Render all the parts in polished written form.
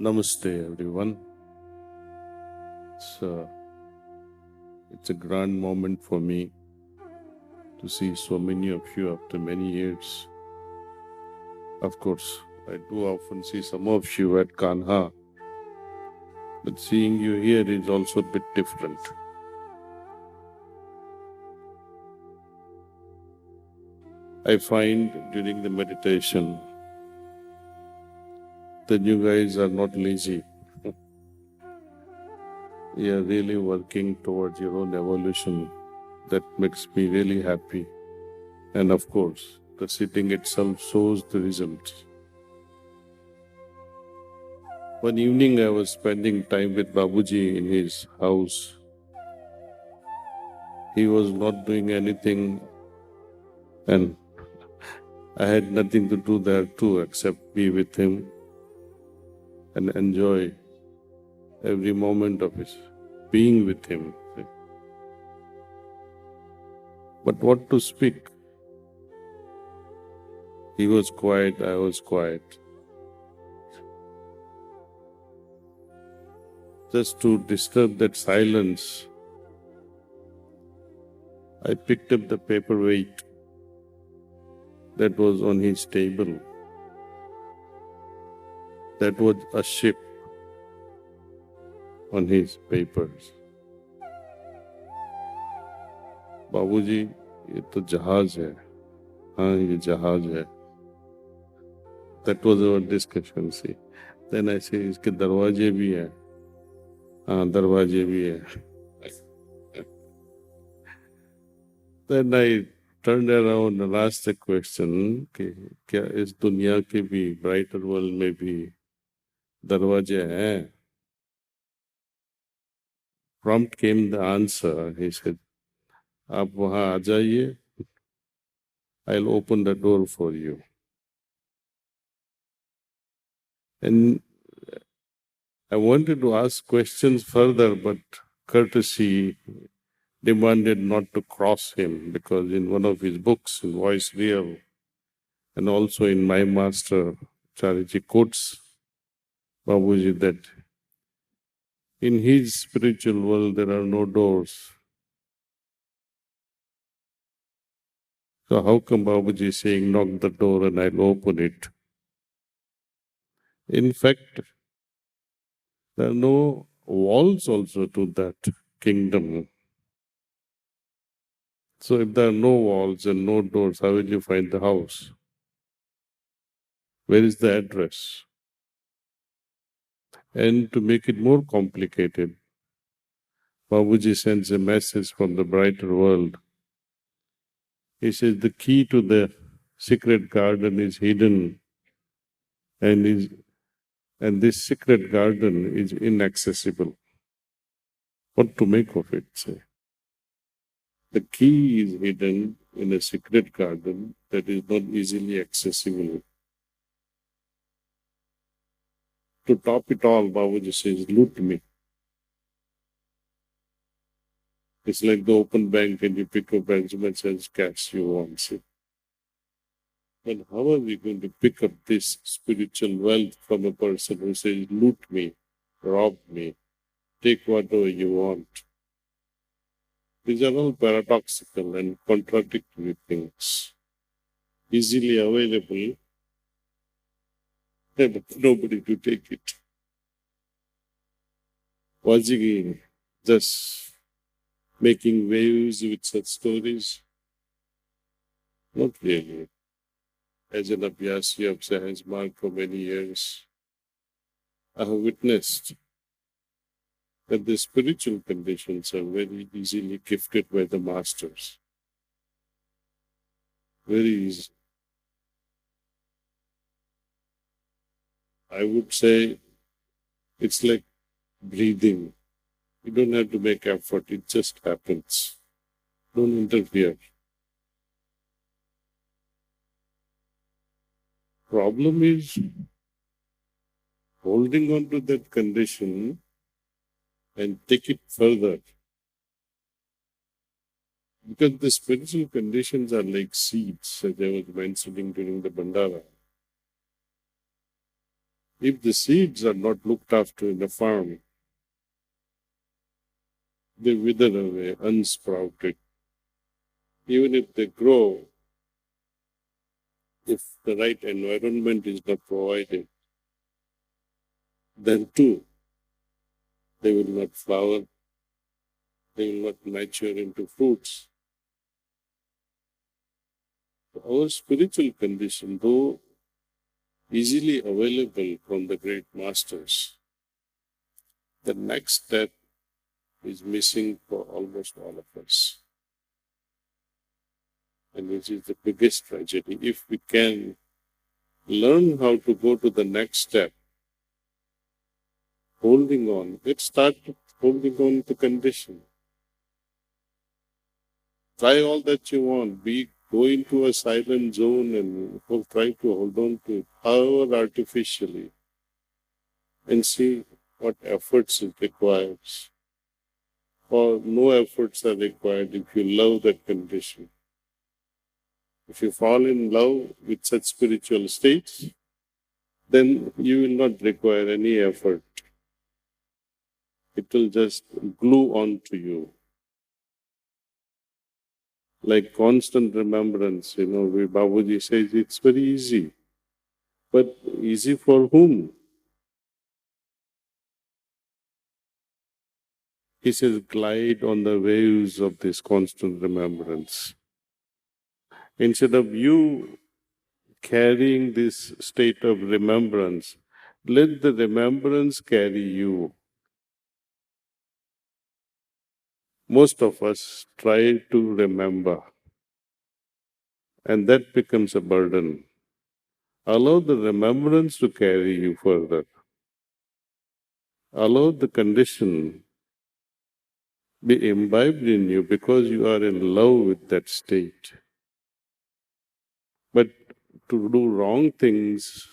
Namaste, everyone. It's a grand moment for me to see so many of you after many years. Of course, I do often see some of you at Kanha, but seeing you here is also a bit different. I find during the meditation that you guys are not lazy. You are really working towards your own evolution. That makes me really happy. And of course, the sitting itself shows the results. One evening I was spending time with Babuji in his house. He was not doing anything and I had nothing to do there too except be with him and enjoy every moment of his being with him. But what to speak? He was quiet, I was quiet. Just to disturb that silence, I picked up the paperweight that was on his table. That was a ship on his papers. बाबूजी, ये तो जहाज है. हाँ, ये जहाज है. That was our discussion. See. Then I say, इसके दरवाजे भी हैं. हाँ, दरवाजे भी हैं. Then I turned around and asked the question कि क्या इस दुनिया के भी brighter world में भी दरवाजे हैं? Prompt came the answer. He said, आप वहाँ आ जाइए. I'll open the door for you. And I wanted to ask questions further, but courtesy demanded not to cross him, because in one of his books, in Voice Real, and also in My Master, Chariji quotes Babuji that in his spiritual world there are no doors. So how come Babuji is saying, knock the door and I'll open it? In fact, there are no walls also to that kingdom. So if there are no walls and no doors, how will you find the house? Where is the address? And to make it more complicated, Babuji sends a message from the brighter world. He says the key to the secret garden is hidden, and this secret garden is inaccessible. What to make of it, say? The key is hidden in a secret garden that is not easily accessible. To top it all, Babuji says, loot me. It's like the open bank and you pick up as much as cash you want. See? And how are we going to pick up this spiritual wealth from a person who says, loot me, rob me, take whatever you want? These are all paradoxical and contradictory things. Easily available, but nobody to take it. Vajigi just making waves with such stories? Not really. As an Abhyasi of Sahaj Marg for many years, I have witnessed that the spiritual conditions are very easily gifted by the masters. Very easy. I would say it's like breathing. You don't have to make effort, it just happens. Don't interfere. Problem is holding on to that condition and take it further. Because the spiritual conditions are like seeds, as I was mentioning during the Bandara. If the seeds are not looked after in the farm, they wither away unsprouted. Even if they grow, if the right environment is not provided, then too they will not flower, they will not mature into fruits. Our spiritual condition, though easily available from the great masters, the next step is missing for almost all of us, and which is the biggest tragedy. If we can learn how to go to the next step, holding on, let's start holding on to condition. Try all that you want. Go into a silent zone and try to hold on to it, however artificially, and see what efforts it requires. Or no efforts are required if you love that condition. If you fall in love with such spiritual states, then you will not require any effort. It will just glue on to you. Like constant remembrance, Babuji says it's very easy. But easy for whom? He says, glide on the waves of this constant remembrance. Instead of you carrying this state of remembrance, let the remembrance carry you. Most of us try to remember, and that becomes a burden. Allow the remembrance to carry you further. Allow the condition be imbibed in you because you are in love with that state. But to do wrong things,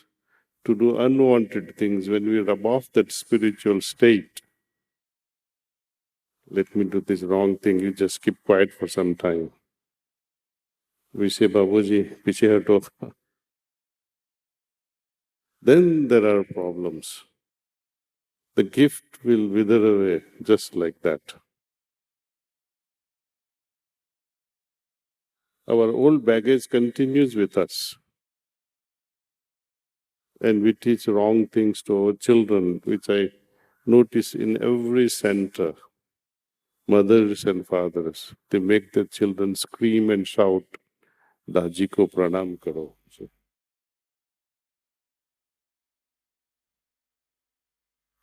to do unwanted things, when we rub off that spiritual state, let me do this wrong thing, you just keep quiet for some time. We say, Babuji, piche hato. Then there are problems. The gift will wither away just like that. Our old baggage continues with us. And we teach wrong things to our children, which I notice in every center. Mothers and fathers, they make their children scream and shout, Daaji ko pranam karo.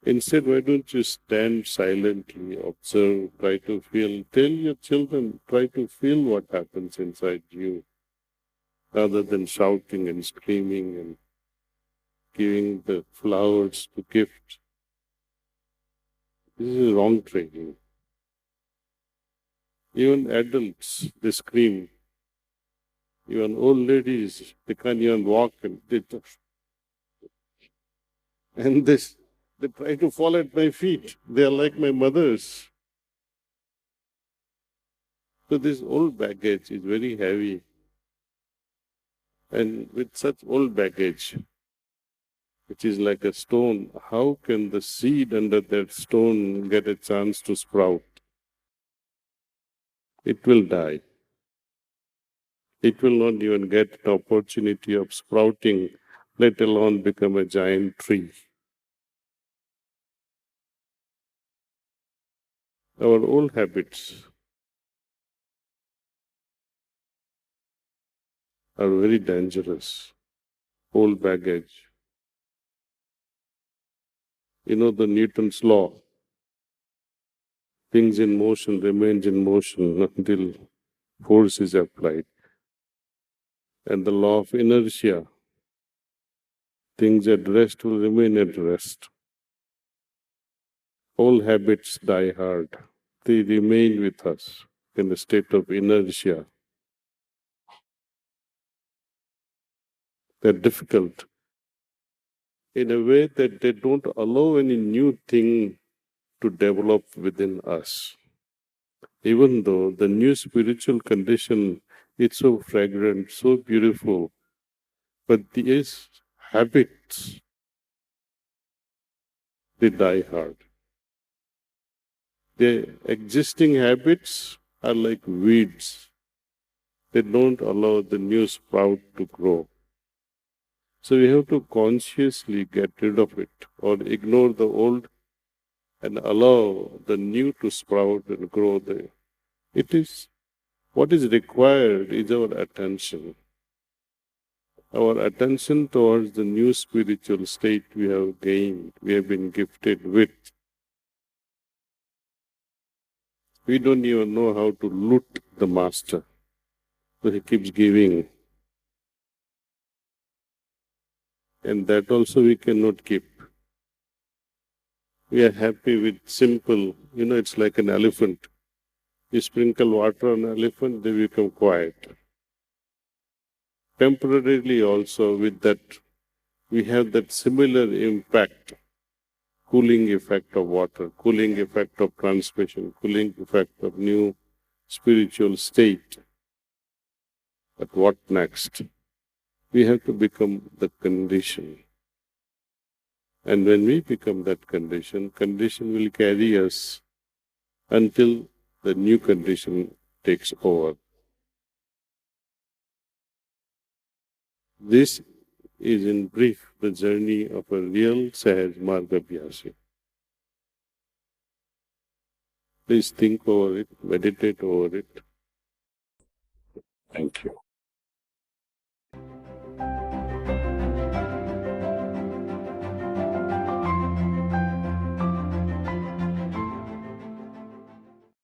Instead, why don't you stand silently, observe, try to feel, tell your children, try to feel what happens inside you, rather than shouting and screaming and giving the flowers to gift. This is wrong training. Even adults, they scream. Even old ladies, they can't even walk and they try to fall at my feet. They are like my mothers. So this old baggage is very heavy. And with such old baggage, which is like a stone, how can the seed under that stone get a chance to sprout? It will die. It will not even get an opportunity of sprouting, let alone become a giant tree. Our old habits are very dangerous. Old baggage. You know the Newton's law. Things in motion remains in motion until force is applied. And the law of inertia. Things at rest will remain at rest. Old habits die hard. They remain with us in a state of inertia. They're difficult in a way that they don't allow any new thing to develop within us. Even though the new spiritual condition is so fragrant, so beautiful, but these habits they die hard. The existing habits are like weeds. They don't allow the new sprout to grow. So we have to consciously get rid of it or ignore the old and allow the new to sprout and grow there. It is what is required is our attention. Our attention towards the new spiritual state we have gained, we have been gifted with. We don't even know how to loot the master. So he keeps giving. And that also we cannot keep. We are happy with simple, it's like an elephant. You sprinkle water on an elephant, they become quiet. Temporarily also with that, we have that similar impact, cooling effect of water, cooling effect of transmission, cooling effect of new spiritual state. But what next? We have to become the condition. And when we become that condition will carry us until the new condition takes over. This is in brief the journey of a real Sahaj Margabhyasi. Please think over it, meditate over it. Thank you.